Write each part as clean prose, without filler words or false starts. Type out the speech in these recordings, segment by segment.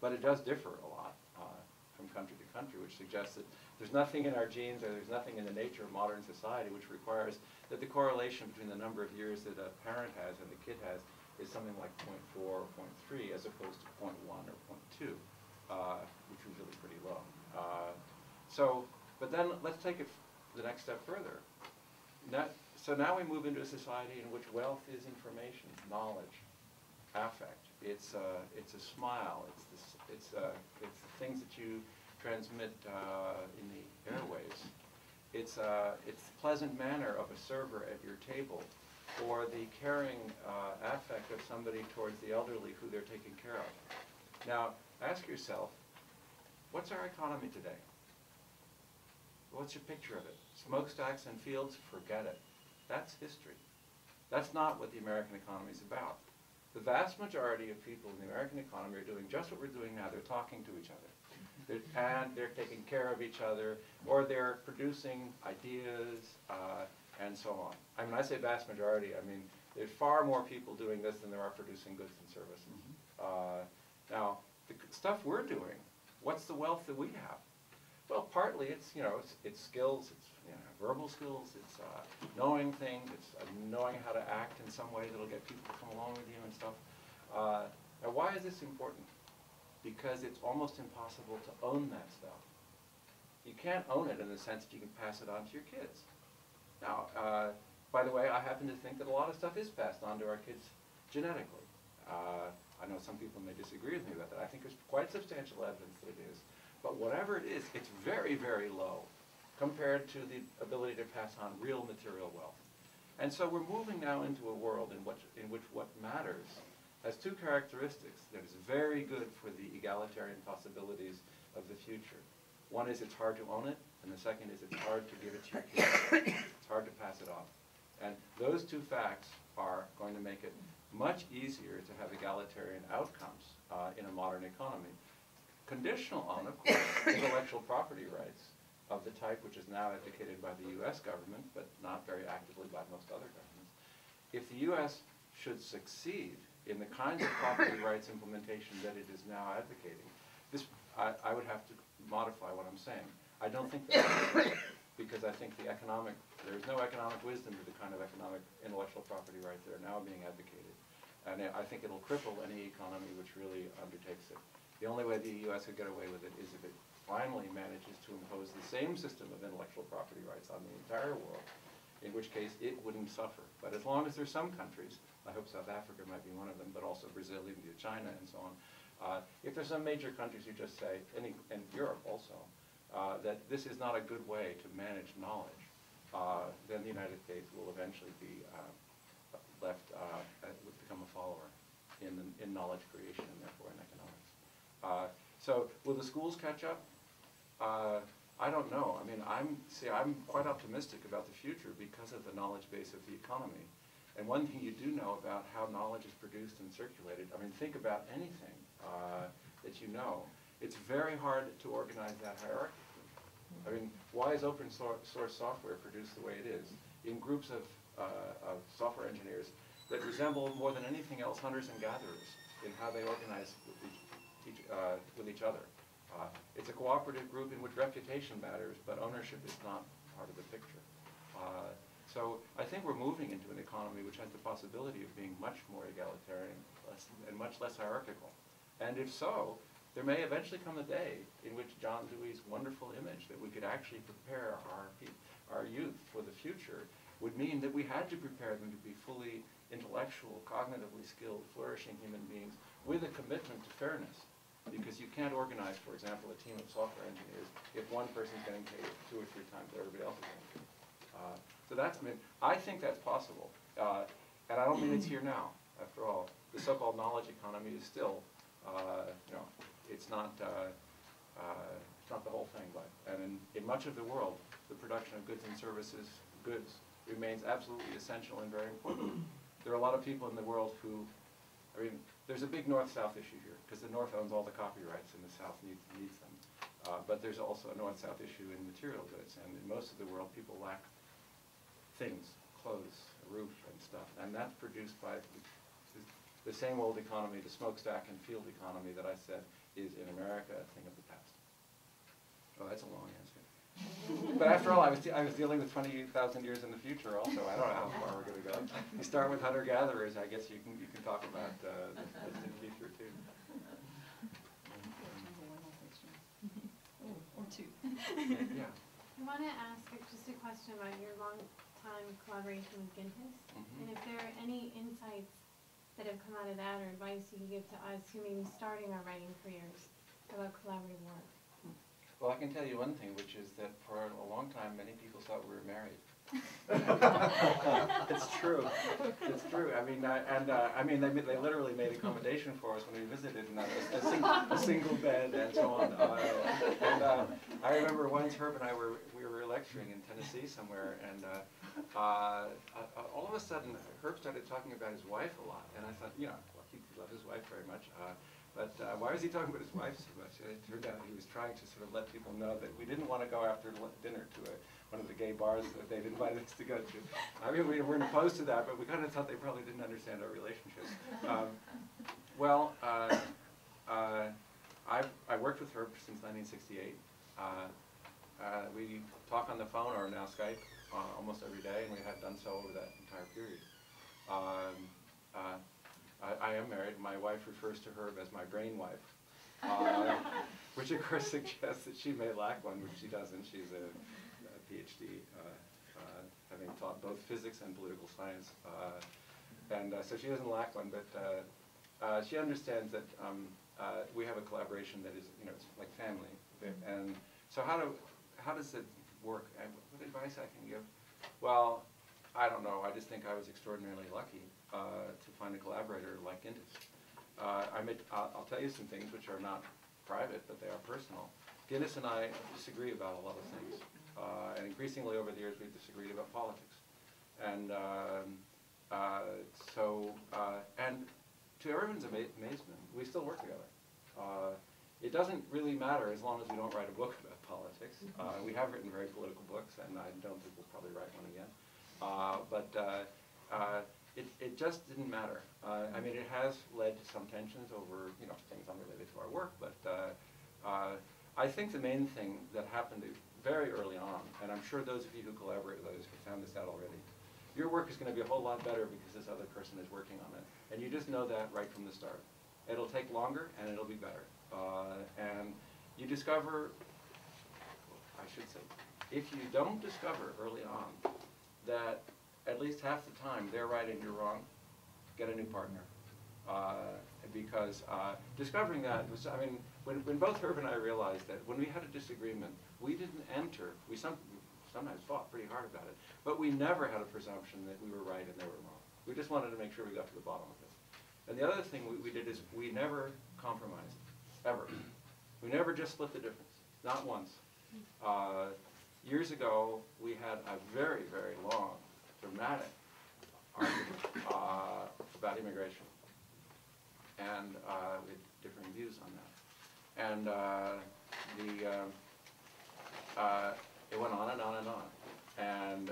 but it does differ a lot from country to country, which suggests that there's nothing in our genes or there's nothing in the nature of modern society which requires that the correlation between the number of years that a parent has and the kid has is something like 0.4 or 0.3 as opposed to 0.1 or 0.2, which is really pretty low. But then let's take it the next step further. So now we move into a society in which wealth is information, knowledge, affect. It's a smile. It's the things that you transmit in the airwaves. It's the pleasant manner of a server at your table, or the caring affect of somebody towards the elderly who they're taking care of. Now, ask yourself, what's our economy today? What's your picture of it? Smokestacks and fields? Forget it. That's history. That's not what the American economy is about. The vast majority of people in the American economy are doing just what we're doing now. They're talking to each other. And they're taking care of each other, or they're producing ideas, and so on. I mean, I say vast majority. I mean, there's far more people doing this than there are producing goods and services. Now, the stuff we're doing, what's the wealth that we have? Well, partly it's, it's skills, it's verbal skills, it's knowing things, it's knowing how to act in some way that'll get people to come along with you and stuff. Now, why is this important? Because it's almost impossible to own that stuff. You can't own it in the sense that you can pass it on to your kids. Now, by the way, I happen to think that a lot of stuff is passed on to our kids genetically. I know some people may disagree with me about that. I think there's quite substantial evidence that it is. But whatever it is, it's very, very low compared to the ability to pass on real material wealth. And so we're moving now into a world in which what matters has two characteristics that is very good for the egalitarian possibilities of the future. One is it's hard to own it, and the second is it's hard to give it to your kids. It's hard to pass it on. And those two facts are going to make it much easier to have egalitarian outcomes in a modern economy. Conditional on, of course, intellectual property rights of the type which is now advocated by the U.S. government, but not very actively by most other governments. If the U.S. should succeed in the kinds of property rights implementation that it is now advocating, I would have to modify what I'm saying. I don't think that's because I think there is no economic wisdom to the kind of intellectual property rights that are now being advocated. And I think it'll cripple any economy which really undertakes it. The only way the U.S. could get away with it is if it finally manages to impose the same system of intellectual property rights on the entire world, in which case it wouldn't suffer. But as long as there's some countries, I hope South Africa might be one of them, but also Brazil, India, China, and so on, if there's some major countries who just say, and Europe also, that this is not a good way to manage knowledge, then the United States will eventually be would become a follower in knowledge creation and therefore in economics. So will the schools catch up? I don't know. I mean, I'm quite optimistic about the future because of the knowledge base of the economy. And one thing you do know about how knowledge is produced and circulated, I mean, think about anything that you know. It's very hard to organize that hierarchically. I mean, why is open source software produced the way it is? In groups of software engineers that resemble more than anything else hunters and gatherers in how they organize with each other. It's a cooperative group in which reputation matters, but ownership is not part of the picture. So I think we're moving into an economy which has the possibility of being much more egalitarian and much less hierarchical. And if so, there may eventually come a day in which John Dewey's wonderful image that we could actually prepare our youth for the future would mean that we had to prepare them to be fully intellectual, cognitively skilled, flourishing human beings with a commitment to fairness. Because you can't organize, for example, a team of software engineers if one person's getting paid 2 or 3 times what everybody else is getting paid. So that's, I think that's possible. And I don't mean it's here now, after all. The so-called knowledge economy is still, it's not the whole thing. And in much of the world, the production of goods and services, remains absolutely essential and very important. There are a lot of people in the world who, there's a big North-South issue here, because the North owns all the copyrights and the South needs them. But there's also a North-South issue in material goods, and in most of the world people lack things, clothes, a roof and stuff, and that's produced by the same old economy, the smokestack and field economy that I said is in America a thing of the past. Oh, that's a long answer. But after all, I was dealing with 20,000 years in the future also. I don't know how far we're going to go. You start with hunter-gatherers, I guess you can talk about the distant future too. Or two. Yeah. I want to ask just a question about your long-time collaboration with Gintis, and if there are any insights that have come out of that or advice you can give to us who may be starting our writing careers about collaborative work. Well, I can tell you one thing, which is that for a long time, many people thought we were married. It's true. It's true. I mean, I mean, they literally made accommodation for us when we visited, and a single bed and so on. I remember once Herb and I we were lecturing in Tennessee somewhere, and all of a sudden Herb started talking about his wife a lot, and I thought, you know, well, he loved his wife very much. But why was he talking about his wife so much? It turned out he was trying to sort of let people know that we didn't want to go after dinner to one of the gay bars that they'd invited us to go to. I mean, we weren't opposed to that, but we kind of thought they probably didn't understand our relationship. I worked with Herb since 1968. We talk on the phone, or now Skype, almost every day, and we have done so over that entire period. I am married. My wife refers to Herb as my brain wife, which of course suggests that she may lack one, which she doesn't. She's a PhD, having taught both physics and political science, and so she doesn't lack one. But she understands that we have a collaboration that is, you know, it's like family. And so how does it work? And what advice I can give? Well, I don't know. I just think I was extraordinarily lucky to find a collaborator like Gintis. I'll tell you some things which are not private, but they are personal. Gintis and I disagree about a lot of things, and increasingly over the years we've disagreed about politics. And and to everyone's amazement, we still work together. It doesn't really matter as long as we don't write a book about politics. We have written very political books, and I don't think we'll probably write one again. It just didn't matter. I mean, it has led to some tensions over, you know, things unrelated to our work, but I think the main thing that happened very early on, and I'm sure those of you who collaborate with others have found this out already, your work is going to be a whole lot better because this other person is working on it. And you just know that right from the start. It'll take longer, and it'll be better. And you discover, I should say, if you don't discover early on that at least half the time they're right and you're wrong, get a new partner. Because discovering that was, I mean, when both Herb and I realized that when we had a disagreement, we didn't enter, we sometimes fought pretty hard about it, but we never had a presumption that we were right and they were wrong. We just wanted to make sure we got to the bottom of it. And the other thing we did is we never compromised, ever. We never just split the difference, not once. Years ago, we had a very, very long, dramatic argument about immigration. And we had differing views on that. And it went on and on and on. And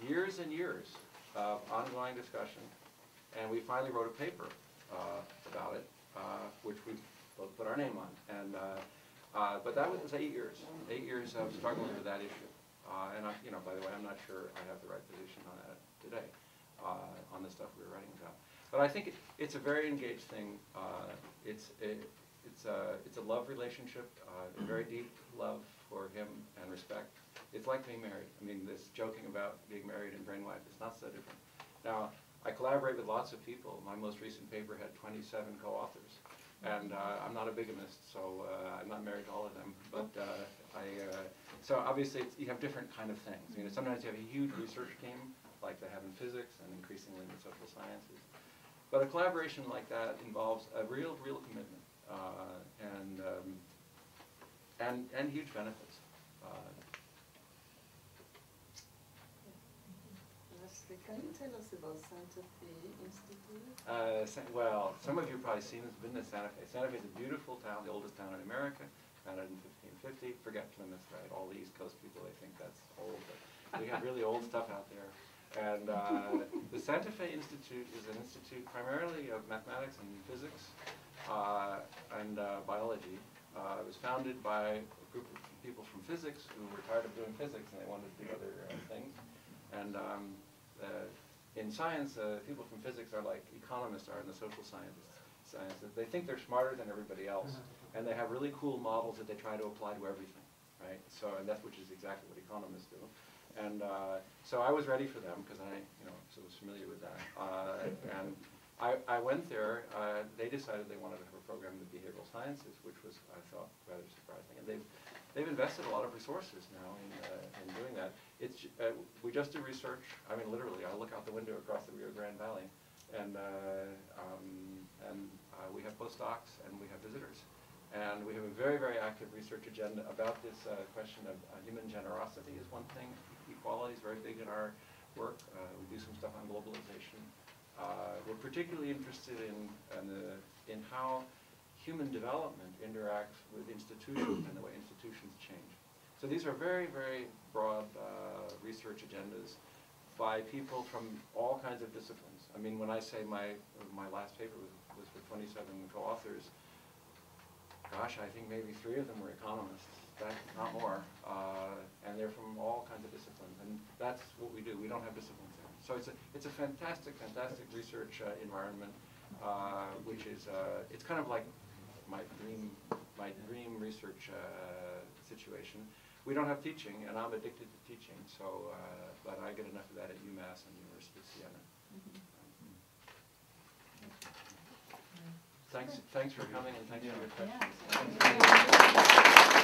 years and years of ongoing discussion. And we finally wrote a paper about it, which we both put our name on. And but that was 8 years. 8 years of struggling with that issue. And I, you know, by the way, I'm not sure I have the right position on that today, on the stuff we were writing about. But I think it's a very engaged thing. It's a love relationship, a very deep love for him and respect. It's like being married. I mean, this joking about being married and brain wife is not so different. Now, I collaborate with lots of people. My most recent paper had 27 co-authors. And I'm not a bigamist, so I'm not married to all of them. But so obviously you have different kind of things. You know, sometimes you have a huge research team, like they have in physics and increasingly in the social sciences. But a collaboration like that involves a real commitment and huge benefits. Can you tell us about Santa Fe Institute? Well, some of you have probably seen this, been to Santa Fe. Santa Fe is a beautiful town, the oldest town in America, founded in 1550. Forget Plymouth, right? All the East Coast people, they think that's old, but we have really old stuff out there. And the Santa Fe Institute is an institute primarily of mathematics and physics and biology. It was founded by a group of people from physics who were tired of doing physics and they wanted to do other things. And in science, people from physics are like economists are in the social sciences. They think they're smarter than everybody else, and they have really cool models that they try to apply to everything, right? So, and that's which is exactly what economists do. And so I was ready for them because I, so was familiar with that. And I went there. They decided they wanted to have a program in behavioral sciences, which was, I thought, rather surprising. And they've invested a lot of resources now in doing that. It's we just do research. I mean, literally, I look out the window across the Rio Grande Valley, and we have postdocs and we have visitors. And we have a very, very active research agenda about this question of human generosity is one thing. Equality is very big in our work. We do some stuff on globalization. We're particularly interested in how human development interacts with institutions and the way institutions change. So these are very, very broad research agendas by people from all kinds of disciplines. I mean, when I say my last paper was with 27 co-authors, gosh, I think maybe 3 of them were economists, not more, and they're from all kinds of disciplines, and that's what we do. We don't have disciplines there. So it's a fantastic, fantastic research environment, which is it's kind of like my dream research situation. We don't have teaching, and I'm addicted to teaching. So, but I get enough of that at UMass and University of Siena. Thanks for coming, and thanks for your questions. Yeah.